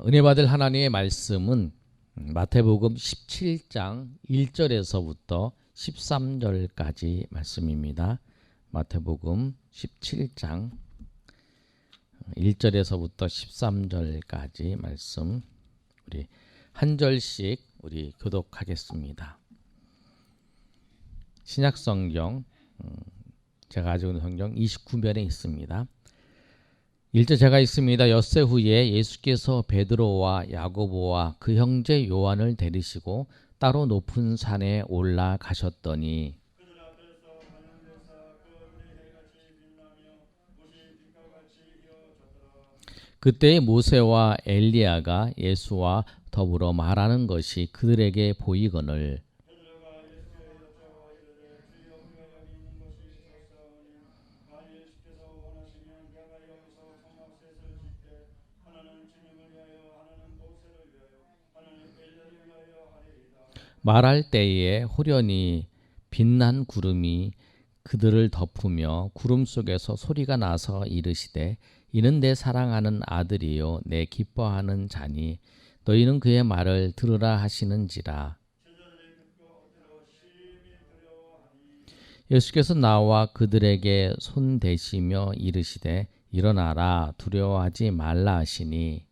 은혜 받을 하나님의 말씀은 마태복음 17장 1절에서부터 13절까지 말씀입니다. 마태복음 17장 1절에서부터 13절까지 말씀, 우리 한 절씩 우리 교독하겠습니다. 신약성경, 제가 가지고 있는 성경 29면에 있습니다. 1절 제가 있습니다. 엿새 후에 예수께서 베드로와 야고보와 그 형제 요한을 데리시고 따로 높은 산에 올라가셨더니 그때 모세와 엘리야가 예수와 더불어 말하는 것이 그들에게 보이거늘 말할 때에 호련히 빛난 구름이 그들을 덮으며 구름 속에서 소리가 나서 이르시되 이는 내 사랑하는 아들이요 내 기뻐하는 자니 너희는 그의 말을 들으라 하시는지라. 예수께서 나와 그들에게 손 대시며 이르시되 일어나라 두려워하지 말라 하시니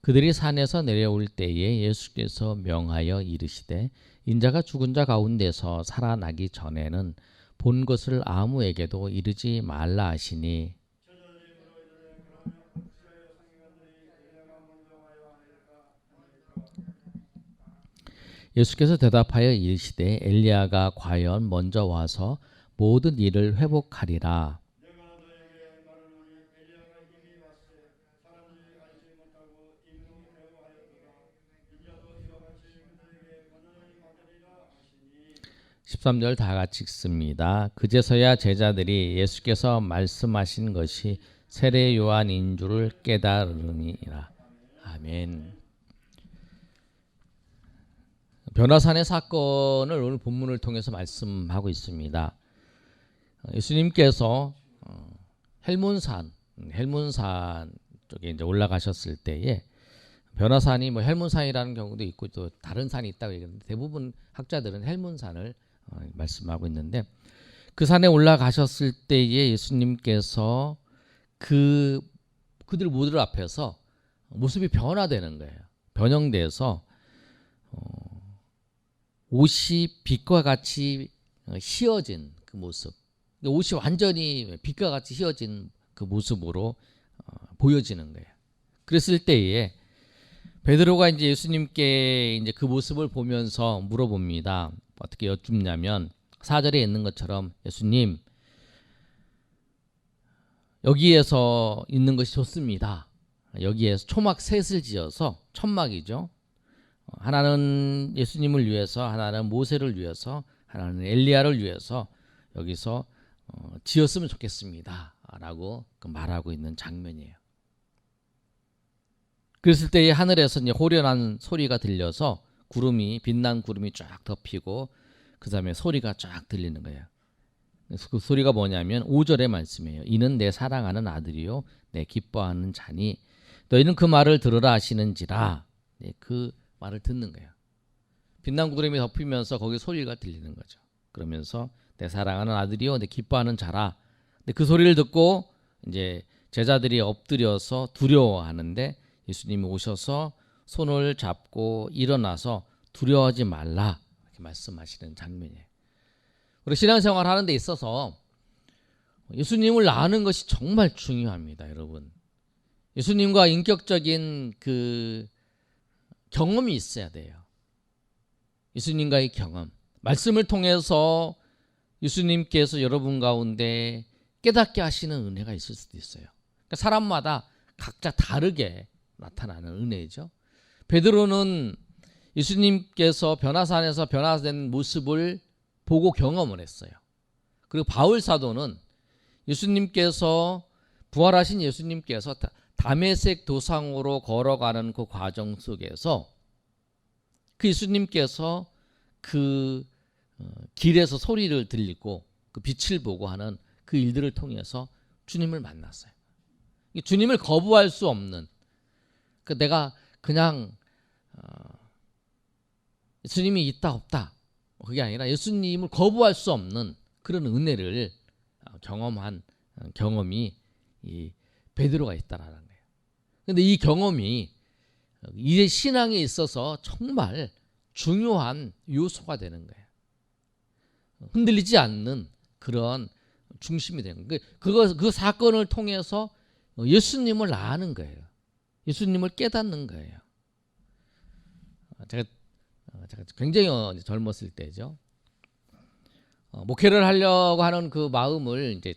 그들이 산에서 내려올 때에 예수께서 명하여 이르시되 인자가 죽은 자 가운데서 살아나기 전에는 본 것을 아무에게도 이르지 말라 하시니 예수께서 대답하여 이르시되 엘리야가 과연 먼저 와서 모든 일을 회복하리라. 십삼 절 다 같이 읽습니다. 그제서야 제자들이 예수께서 말씀하신 것이 세례 요한인 줄을 깨달으니라. 아멘. 변화산의 사건을 오늘 본문을 통해서 말씀하고 있습니다. 예수님께서 헬몬산 쪽에 이제 올라가셨을 때에 변화산이 헬몬산이라는 경우도 있고 또 다른 산이 있다고 얘기하는데 대부분 학자들은 헬몬산을 말씀하고 있는데 그 산에 올라가셨을 때에 예수님께서 그들 모두 앞에서 모습이 변화되는 거예요. 변형돼서 옷이 빛과 같이 휘어진 그 모습, 옷이 완전히 빛과 같이 휘어진 그 모습으로 보여지는 거예요. 그랬을 때에 베드로가 이제 예수님께 이제 그 모습을 보면서 물어봅니다. 어떻게 여쭙냐면 4절에 있는 것처럼 예수님 여기에서 있는 것이 좋습니다. 여기에서 초막 셋을 지어서 천막이죠. 하나는 예수님을 위해서, 하나는 모세를 위해서, 하나는 엘리야를 위해서 여기서 지었으면 좋겠습니다. 라고 말하고 있는 장면이에요. 그랬을 때에 하늘에서 이제 호련한 소리가 들려서 빛난 구름이 쫙 덮이고 그 다음에 소리가 쫙 들리는 거예요. 그 소리가 뭐냐면 5절의 말씀이에요. 이는 내 사랑하는 아들이요 내 기뻐하는 자니 너희는 그 말을 들으라 하시는지라. 그 말을 듣는 거예요. 빛난 구름이 덮이면서 거기 소리가 들리는 거죠. 그러면서 내 사랑하는 아들이요 내 기뻐하는 자라. 근데 그 소리를 듣고 이제 제자들이 엎드려서 두려워하는데 예수님이 오셔서 손을 잡고 일어나서 두려워하지 말라 이렇게 말씀하시는 장면이에요. 우리 신앙생활 하는 데 있어서 예수님을 아는 것이 정말 중요합니다. 여러분, 예수님과 인격적인 그 경험이 있어야 돼요. 예수님과의 경험, 말씀을 통해서 예수님께서 여러분 가운데 깨닫게 하시는 은혜가 있을 수도 있어요. 그러니까 사람마다 각자 다르게 나타나는 은혜죠. 베드로는 예수님께서 변화산에서 변화된 모습을 보고 경험을 했어요. 그리고 바울 사도는 예수님께서 부활하신 예수님께서 다메섹 도상으로 걸어가는 그 과정 속에서 그 예수님께서 그 길에서 소리를 들리고 그 빛을 보고 하는 그 일들을 통해서 주님을 만났어요. 주님을 거부할 수 없는, 내가 그냥 예수님이 있다 없다 그게 아니라 예수님을 거부할 수 없는 그런 은혜를 경험한 경험이 이 베드로가 있다라는 거예요. 그런데 이 경험이 이제 신앙에 있어서 정말 중요한 요소가 되는 거예요. 흔들리지 않는 그런 중심이 되는 거예요. 그 사건을 통해서 예수님을 아는 거예요. 예수님을 깨닫는 거예요. 제가 굉장히 젊었을 때죠. 목회를 하려고 하는 그 마음을 이제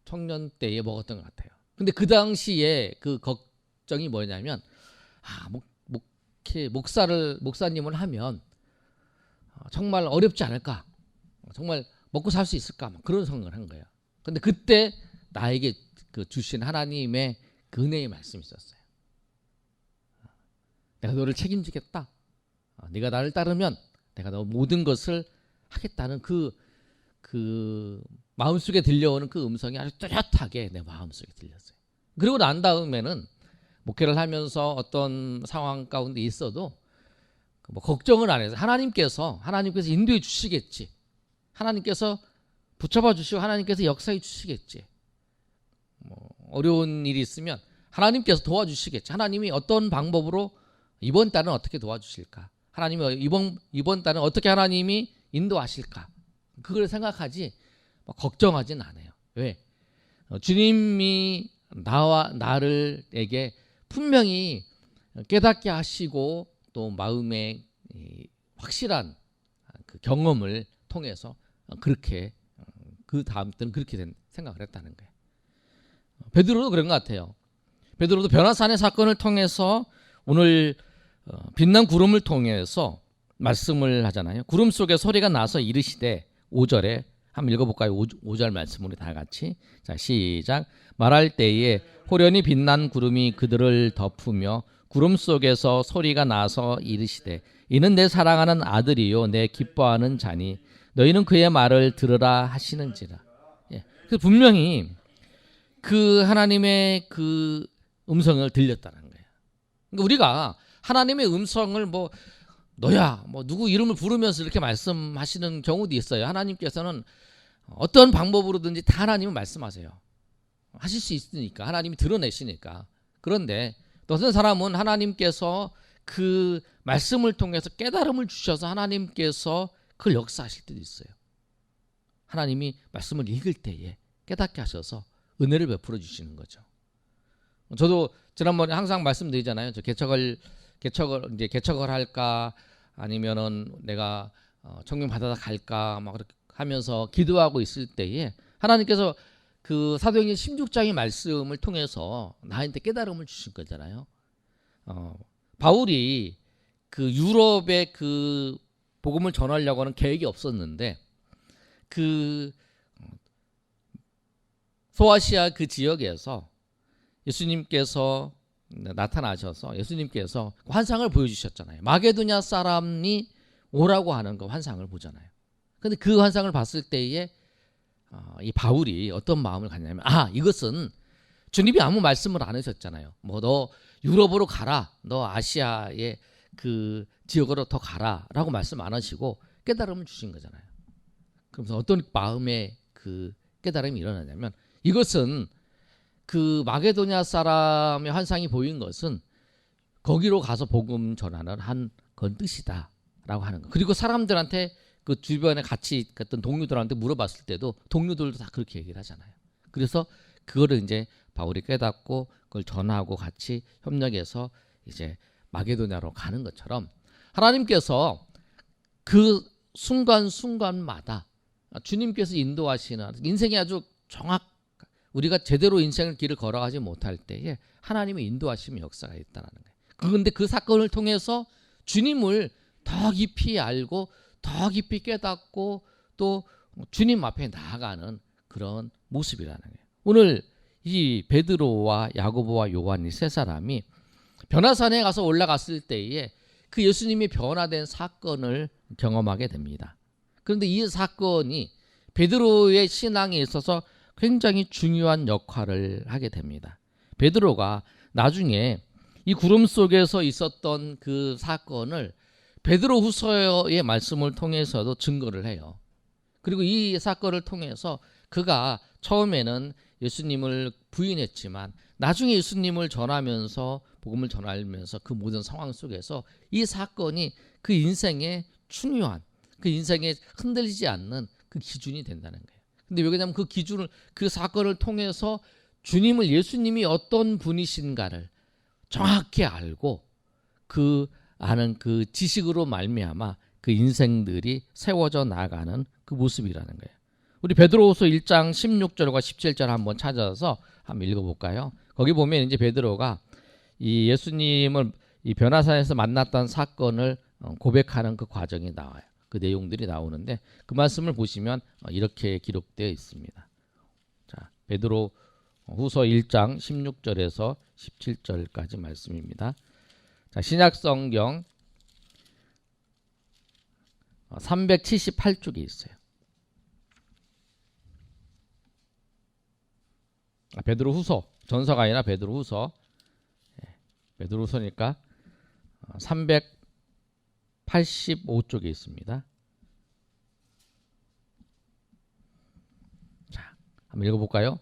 청년 때에 먹었던 것 같아요. 근데 그 당시에 그 걱정이 뭐냐면, 목사님을 하면 정말 어렵지 않을까? 정말 먹고 살 수 있을까? 그런 생각을 한 거예요. 근데 그때 나에게 주신 하나님의 그 은혜의 말씀이 있었어요. 내가 너를 책임지겠다. 네가 나를 따르면 내가 너 모든 것을 하겠다는 그 마음속에 들려오는 그 음성이 아주 뚜렷하게 내 마음속에 들렸어요. 그리고 난 다음에는 목회를 하면서 어떤 상황 가운데 있어도 걱정을 안 해서 하나님께서 인도해 주시겠지. 하나님께서 붙잡아 주시고 하나님께서 역사해 주시겠지. 어려운 일이 있으면 하나님께서 도와주시겠지. 하나님이 어떤 방법으로 이번 달은 어떻게 도와주실까? 하나님이 이번 달은 어떻게 하나님이 인도하실까? 그걸 생각하지 걱정하진 않아요. 왜? 주님이 나에게 분명히 깨닫게 하시고 또 마음에 확실한 그 경험을 통해서 그렇게 그 다음 때는 그렇게 생각을 했다는 거예요. 베드로도 그런 것 같아요. 베드로도 변화산의 사건을 통해서 오늘 빛난 구름을 통해서 말씀을 하잖아요. 구름 속에 소리가 나서 이르시되 5절에 한번 읽어볼까요? 5절 말씀 우리 다 같이. 자, 시작. 말할 때에 호련히 빛난 구름이 그들을 덮으며 구름 속에서 소리가 나서 이르시되 이는 내 사랑하는 아들이요 내 기뻐하는 자니 너희는 그의 말을 들으라 하시는지라. 예. 그 분명히 그 하나님의 그 음성을 들렸다는 거예요. 그러니까 우리가 하나님의 음성을 너야 누구 이름을 부르면서 이렇게 말씀하시는 경우도 있어요. 하나님께서는 어떤 방법으로든지 다 하나님은 말씀하세요. 하실 수 있으니까 하나님이 드러내시니까. 그런데 어떤 사람은 하나님께서 그 말씀을 통해서 깨달음을 주셔서 하나님께서 그걸 역사하실 때도 있어요. 하나님이 말씀을 읽을 때에 깨닫게 하셔서 은혜를 베풀어 주시는 거죠. 저도 지난번에 항상 말씀드리잖아요. 저 개척을 할까 아니면은 내가 청년 받아다 갈까 막 그렇게 하면서 기도하고 있을 때에 하나님께서 그 사도행전 16장의 말씀을 통해서 나한테 깨달음을 주신 거잖아요. 바울이 그 유럽에 그 복음을 전하려고 하는 계획이 없었는데 그 소아시아 그 지역에서 예수님께서 나타나셔서 예수님께서 환상을 보여주셨잖아요. 마게도냐 사람이 오라고 하는 그 환상을 보잖아요. 근데 그 환상을 봤을 때에 이 바울이 어떤 마음을 갖냐면 이것은 주님이 아무 말씀을 안 하셨잖아요. 너 유럽으로 가라. 너 아시아의 그 지역으로 더 가라 라고 말씀 안 하시고 깨달음을 주신 거잖아요. 그러면서 어떤 마음의 그 깨달음이 일어나냐면 이것은 그 마게도냐 사람의 환상이 보인 것은 거기로 가서 복음 전하는 한 그런 뜻이다 라고 하는 거. 그리고 사람들한테 그 주변에 같이 갔던 동료들한테 물어봤을 때도 동료들도 다 그렇게 얘기를 하잖아요. 그래서 그거를 이제 바울이 깨닫고 그걸 전하고 같이 협력해서 이제 마게도냐로 가는 것처럼 하나님께서 그 순간순간마다 주님께서 인도하시는 인생이 아주 우리가 제대로 인생의 길을 걸어가지 못할 때에 하나님의 인도하심의 역사가 있다는 거예요. 그런데 그 사건을 통해서 주님을 더 깊이 알고 더 깊이 깨닫고 또 주님 앞에 나아가는 그런 모습이라는 거예요. 오늘 이 베드로와 야고보와 요한 이 세 사람이 변화산에 가서 올라갔을 때에 그 예수님이 변화된 사건을 경험하게 됩니다. 그런데 이 사건이 베드로의 신앙에 있어서 굉장히 중요한 역할을 하게 됩니다. 베드로가 나중에 이 구름 속에서 있었던 그 사건을 베드로후서의 말씀을 통해서도 증거를 해요. 그리고 이 사건을 통해서 그가 처음에는 예수님을 부인했지만 나중에 예수님을 전하면서 복음을 전하면서 그 모든 상황 속에서 이 사건이 그 인생의 중요한, 그 인생에 흔들리지 않는 그 기준이 된다는 거예요. 근데 왜 그러냐면 그 기준을, 그 사건을 통해서 주님을, 예수님이 어떤 분이신가를 정확히 알고 그 아는 그 지식으로 말미암아 그 인생들이 세워져 나가는 그 모습이라는 거예요. 우리 베드로후서 1장 16절과 17절 한번 찾아서 한번 읽어볼까요? 거기 보면 이제 베드로가 이 예수님을 이 변화산에서 만났던 사건을 고백하는 그 과정이 나와요. 그 내용들이 나오는데 그 말씀을 보시면 이렇게 기록되어 있습니다. 자, 베드로 후서 1장 16절에서 17절까지 말씀입니다. 자, 신약 성경 378쪽에 있어요. 베드로 후서, 전서가 아니라 베드로 후서. 베드로 후서니까 385쪽에 있습니다. 자, 한번 읽어볼까요?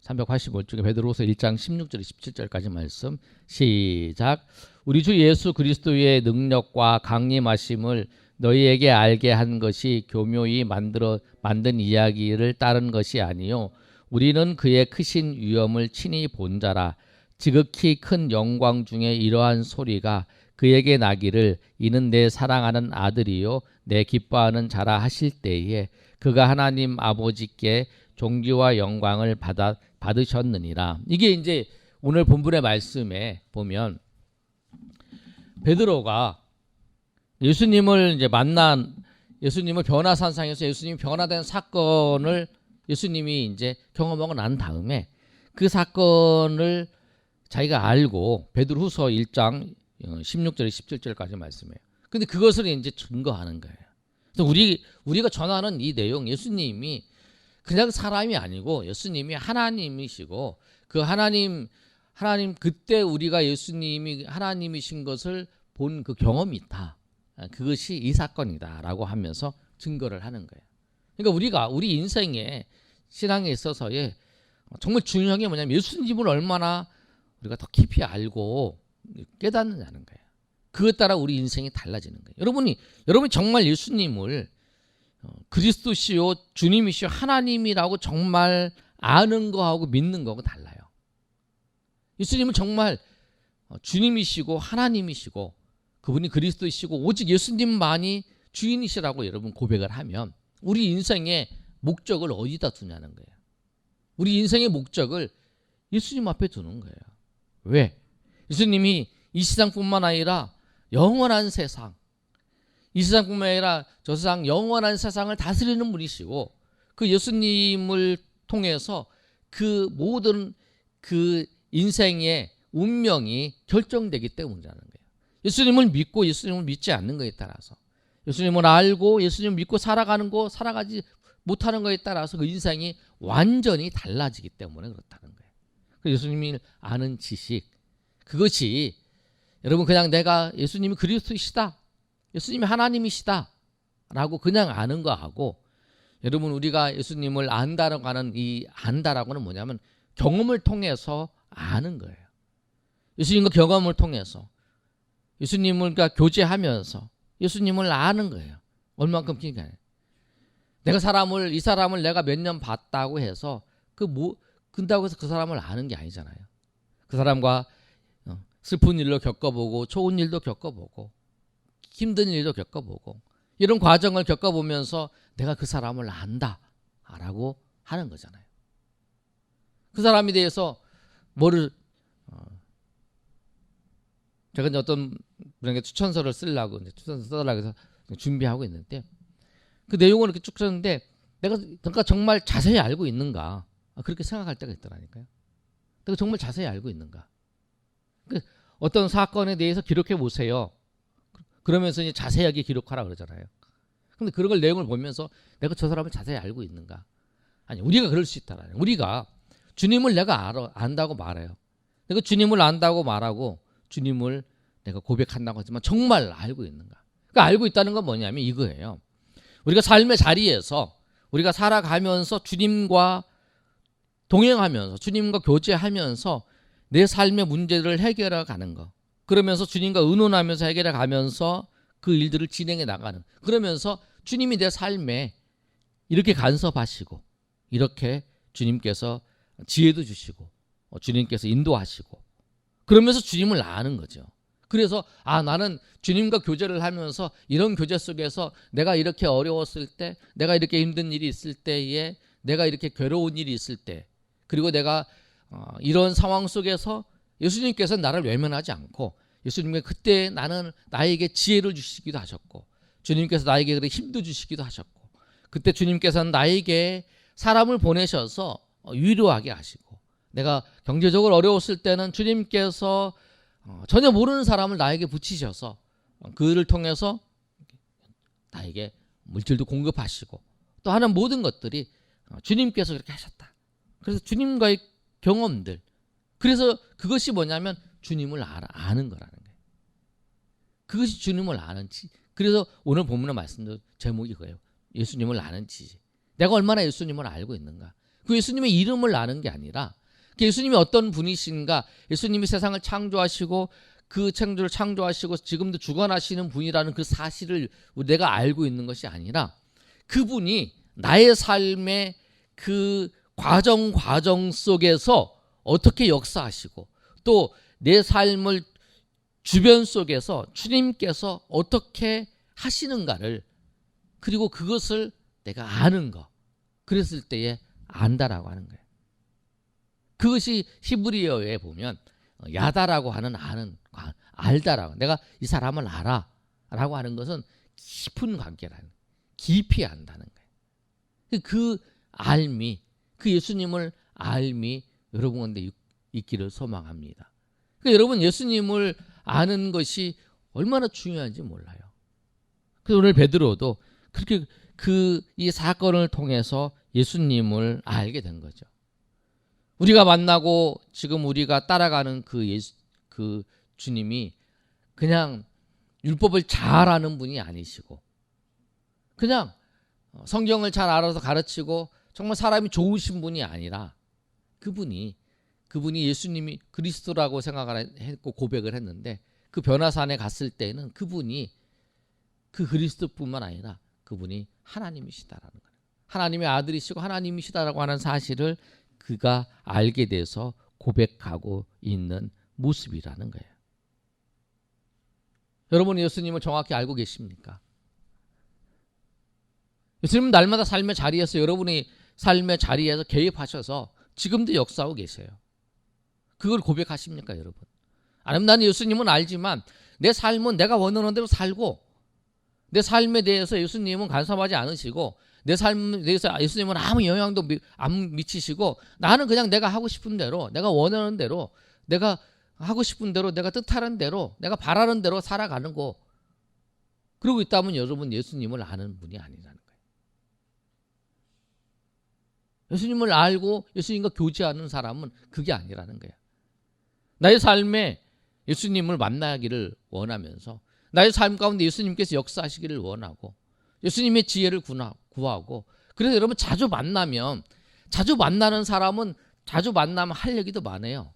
385쪽에 베드로후서 1장 16절 17절까지 말씀 시작. 우리 주 예수 그리스도의 능력과 강림하심을 너희에게 알게 한 것이 교묘히 만든 이야기를 따른 것이 아니요 우리는 그의 크신 위엄을 친히 본 자라. 지극히 큰 영광 중에 이러한 소리가 그에게 나기를 이는 내 사랑하는 아들이요 내 기뻐하는 자라 하실 때에 그가 하나님 아버지께 존귀와 영광을 받으셨느니라. 이게 이제 오늘 본문의 말씀에 보면 베드로가 예수님을 이제 만난, 예수님을 변화산상에서 예수님이 변화된 사건을 예수님이 이제 경험하고 난 다음에 그 사건을 자기가 알고 베드로후서 1장 16절 17절까지 말씀해요. 근데 그것을 이제 증거하는 거예요. 그래서 우리가 전하는 이 내용, 예수님이 그냥 사람이 아니고 예수님이 하나님이시고 그 하나님 그때 우리가 예수님이 하나님이신 것을 본 그 경험이 있다. 그것이 이 사건이다라고 하면서 증거를 하는 거예요. 그러니까 우리 인생의 신앙에 있어서의 정말 중요한 게 뭐냐면 예수님을 얼마나 우리가 더 깊이 알고 깨닫느냐는 거예요. 그것 따라 우리 인생이 달라지는 거예요. 여러분이 정말 예수님을 그리스도시요 주님이시요 하나님이라고 정말 아는 거하고 믿는 거하고 달라요. 예수님은 정말 주님이시고 하나님이시고 그분이 그리스도이시고 오직 예수님만이 주인이시라고 여러분 고백을 하면 우리 인생의 목적을 어디다 두냐는 거예요. 우리 인생의 목적을 예수님 앞에 두는 거예요. 왜? 예수님이 이 세상뿐만 아니라 영원한 세상, 이 세상뿐만 아니라 저 세상 영원한 세상을 다스리는 분이시고 그 예수님을 통해서 그 모든 그 인생의 운명이 결정되기 때문이라는 거예요. 예수님을 믿고 예수님을 믿지 않는 것에 따라서 예수님을 알고 예수님을 믿고 살아가는 거 살아가지 못하는 것에 따라서 그 인생이 완전히 달라지기 때문에 그렇다는 거예요. 그 예수님을 아는 지식, 그것이 여러분 그냥 내가 예수님이 그리스도이시다, 예수님이 하나님이시다 라고 그냥 아는 거하고 여러분 우리가 예수님을 안다라고 하는 이 안다라고는 뭐냐면 경험을 통해서 아는 거예요. 예수님과 경험을 통해서 예수님을 교제하면서 예수님을 아는 거예요. 얼만큼 기간에 내가 이 사람을 내가 몇 년 봤다고 해서 근다고 해서 그 사람을 아는 게 아니잖아요. 그 사람과 슬픈 일도 겪어보고 좋은 일도 겪어보고 힘든 일도 겪어보고 이런 과정을 겪어보면서 내가 그 사람을 안다라고 하는 거잖아요. 그 사람에 대해서 제가 이제 어떤 분에게 추천서를 쓰려고 추천서 써달라고 해서 준비하고 있는데 그 내용을 이렇게 쭉 썼는데 내가 정말 자세히 알고 있는가 그렇게 생각할 때가 있더라니까요. 내가 정말 자세히 알고 있는가. 어떤 사건에 대해서 기록해 보세요. 그러면서 이제 자세하게 기록하라 그러잖아요. 근데 그런 걸 내용을 보면서 내가 저 사람을 자세히 알고 있는가. 아니, 우리가 그럴 수 있다라는 거예요. 우리가 주님을 내가 안다고 말해요. 내가 주님을 안다고 말하고 주님을 내가 고백한다고 하지만 정말 알고 있는가? 그러니까 알고 있다는 건 뭐냐면 이거예요. 우리가 삶의 자리에서 우리가 살아가면서 주님과 동행하면서 주님과 교제하면서 내 삶의 문제를 해결해 가는 거. 그러면서 주님과 의논하면서 해결해 가면서 그 일들을 진행해 나가는. 그러면서 주님이 내 삶에 이렇게 간섭하시고 이렇게 주님께서 지혜도 주시고 주님께서 인도하시고 그러면서 주님을 아는 거죠. 그래서 나는 주님과 교제를 하면서 이런 교제 속에서 내가 이렇게 어려웠을 때, 내가 이렇게 힘든 일이 있을 때에, 내가 이렇게 괴로운 일이 있을 때, 그리고 내가 이런 상황 속에서 예수님께서 나를 외면하지 않고 예수님께 그때 나에게 지혜를 주시기도 하셨고 주님께서 나에게 그렇게 힘도 주시기도 하셨고 그때 주님께서는 나에게 사람을 보내셔서 위로하게 하시고 내가 경제적으로 어려웠을 때는 주님께서 전혀 모르는 사람을 나에게 붙이셔서 그를 통해서 나에게 물질도 공급하시고 또 하는 모든 것들이 주님께서 그렇게 하셨다. 그래서 주님과의 경험들, 그래서 그것이 뭐냐면 주님을 아는 거라는 거예요. 그것이 주님을 아는 지. 그래서 오늘 본문의 말씀도 제목이 그거예요. 예수님을 아는 지. 내가 얼마나 예수님을 알고 있는가. 그 예수님의 이름을 아는 게 아니라 예수님이 어떤 분이신가, 예수님이 세상을 창조하시고 그 창조를 창조하시고 지금도 주관하시는 분이라는 그 사실을 내가 알고 있는 것이 아니라 그분이 나의 삶의 그 과정 속에서 어떻게 역사하시고 또 내 삶을 주변 속에서 주님께서 어떻게 하시는가를, 그리고 그것을 내가 아는 거, 그랬을 때에 안다라고 하는 거예요. 그것이 히브리어에 보면 야다라고 하는 아는, 알다라고, 내가 이 사람을 알아 라고 하는 것은 깊은 관계라는, 깊이 안다는 거예요. 그 알미, 그 예수님을 알미 여러분 가운데 있기를 소망합니다. 그러니까 여러분, 예수님을 아는 것이 얼마나 중요한지 몰라요. 그래서 오늘 베드로도 그렇게 이 사건을 통해서 예수님을 알게 된 거죠. 우리가 만나고 지금 우리가 따라가는 그 주님이 그냥 율법을 잘 아는 분이 아니시고 그냥 성경을 잘 알아서 가르치고 정말 사람이 좋으신 분이 아니라 그분이 예수님이 그리스도라고 생각을 했고 고백을 했는데 그 변화산에 갔을 때는 그분이 그 그리스도뿐만 아니라 그분이 하나님이시다라는 거예요. 하나님의 아들이시고 하나님이시다라고 하는 사실을 그가 알게 돼서 고백하고 있는 모습이라는 거예요. 여러분, 예수님을 정확히 알고 계십니까? 예수님은 날마다 삶의 자리에서, 여러분이 삶의 자리에서 개입하셔서 지금도 역사하고 계세요. 그걸 고백하십니까, 여러분? 아니면 나는 예수님은 알지만 내 삶은 내가 원하는 대로 살고 내 삶에 대해서 예수님은 간섭하지 않으시고 내 삶에 대해서 예수님은 아무 영향도 안 미치시고 나는 그냥 내가 하고 싶은 대로, 내가 원하는 대로, 내가 하고 싶은 대로, 내가 뜻하는 대로, 내가 바라는 대로 살아가는 거, 그러고 있다면 여러분 예수님을 아는 분이 아니라는 거예요. 예수님을 알고 예수님과 교제하는 사람은 그게 아니라는 거예요. 나의 삶에 예수님을 만나기를 원하면서 나의 삶 가운데 예수님께서 역사하시기를 원하고 예수님의 지혜를 구하고, 그래서 여러분 자주 만나면, 자주 만나는 사람은 자주 만나면 할 얘기도 많아요.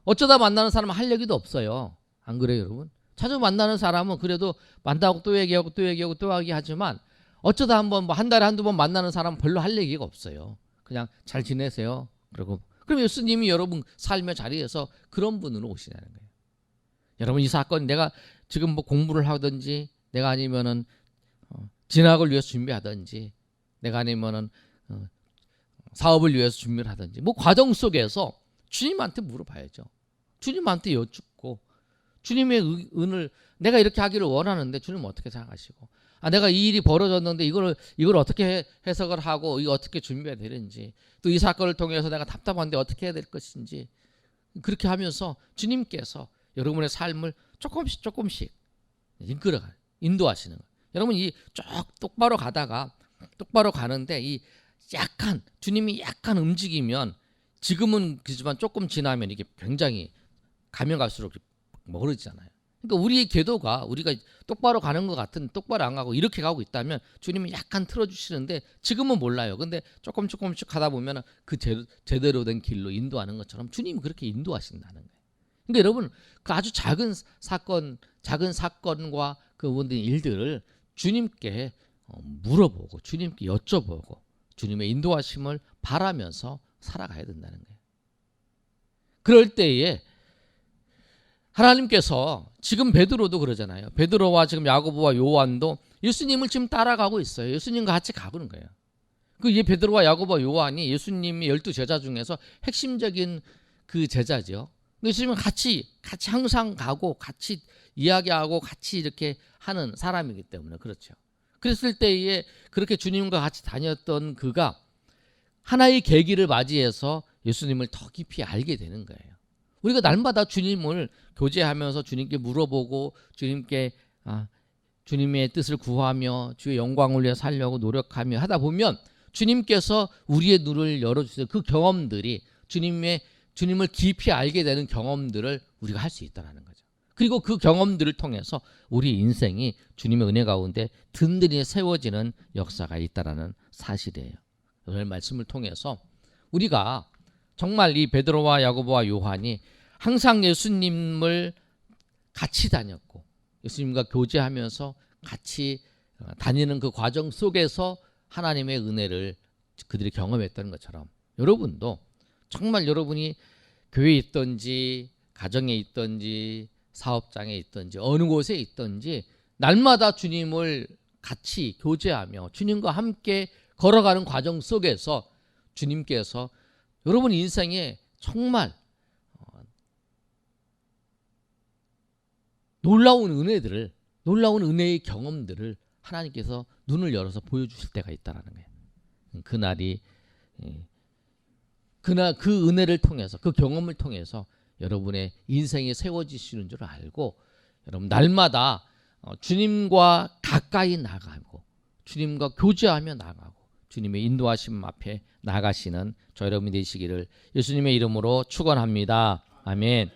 어쩌다 만나는 사람은 할 얘기도 없어요. 안 그래요, 여러분? 자주 만나는 사람은 그래도 만나고 또 얘기하고 또 얘기하고 또 얘기하지만 어쩌다 한번 한 달에 한두 번 만나는 사람은 별로 할 얘기가 없어요. 그냥 잘 지내세요. 그럼 예수님이 여러분 삶의 자리에서 그런 분으로 오시냐는 거예요. 여러분, 이 사건 내가 지금 뭐 공부를 하든지, 내가 아니면은 진학을 위해서 준비하든지, 내가 아니면은 사업을 위해서 준비를 하든지, 뭐 과정 속에서 주님한테 물어봐야죠. 주님한테 여쭙고 주님의 은을, 내가 이렇게 하기를 원하는데 주님 어떻게 생각하시고, 내가 이 일이 벌어졌는데 이걸 어떻게 해석을 하고 이거 어떻게 준비해야 되는지, 또 이 사건을 통해서 내가 답답한데 어떻게 해야 될 것인지, 그렇게 하면서 주님께서 여러분의 삶을 조금씩 인도하시는 거예요. 여러분, 이 쭉 똑바로 가는데 이 약간 주님이 약간 움직이면 지금은 그렇지만 조금 지나면 이게 굉장히 가면 갈수록 멀어지잖아요. 그러니까 우리의 궤도가 우리가 똑바로 가는 것 같은 똑바로 안 가고 이렇게 가고 있다면 주님이 약간 틀어주시는데 지금은 몰라요. 근데 조금씩 하다 보면 그 제대로 된 길로 인도하는 것처럼 주님이 그렇게 인도하신다는 거예요. 그러니까 여러분 그 아주 작은 사건과 그 모든 일들을 주님께 물어보고 주님께 여쭤보고 주님의 인도하심을 바라면서 살아가야 된다는 거예요. 그럴 때에 하나님께서 지금 베드로도 그러잖아요. 베드로와 지금 야고보와 요한도 예수님을 지금 따라가고 있어요. 예수님과 같이 가고는 거예요. 그 베드로와 야고보와 요한이 예수님의 12제자 중에서 핵심적인 그 제자죠. 예수님은 같이 항상 가고 같이 이야기하고 같이 이렇게 하는 사람이기 때문에 그렇죠. 그랬을 때에 그렇게 주님과 같이 다녔던 그가 하나의 계기를 맞이해서 예수님을 더 깊이 알게 되는 거예요. 우리가 날마다 주님을 교제하면서 주님께 물어보고 주님의 뜻을 구하며 주의 영광을 위해 살려고 노력하며 하다 보면 주님께서 우리의 눈을 열어주세요. 그 경험들이 주님을 깊이 알게 되는 경험들을 우리가 할 수 있다는 거죠. 그리고 그 경험들을 통해서 우리 인생이 주님의 은혜 가운데 든든히 세워지는 역사가 있다는 사실이에요. 오늘 말씀을 통해서 우리가 정말 이 베드로와 야고보와 요한이 항상 예수님을 같이 다녔고 예수님과 교제하면서 같이 다니는 그 과정 속에서 하나님의 은혜를 그들이 경험했다는 것처럼 여러분도 정말 여러분이 교회에 있든지 가정에 있든지 사업장에 있든지 어느 곳에 있든지 날마다 주님을 같이 교제하며 주님과 함께 걸어가는 과정 속에서 주님께서 여러분 인생에 정말 놀라운 은혜의 경험들을 하나님께서 눈을 열어서 보여주실 때가 있다는 거예요. 그날이 그 은혜를 통해서 그 경험을 통해서 여러분의 인생이 세워지시는 줄 알고 여러분 날마다 주님과 가까이 나가고 주님과 교제하며 나가고 주님의 인도하심 앞에 나가시는 저 여러분이 되시기를 예수님의 이름으로 축원합니다. 아멘.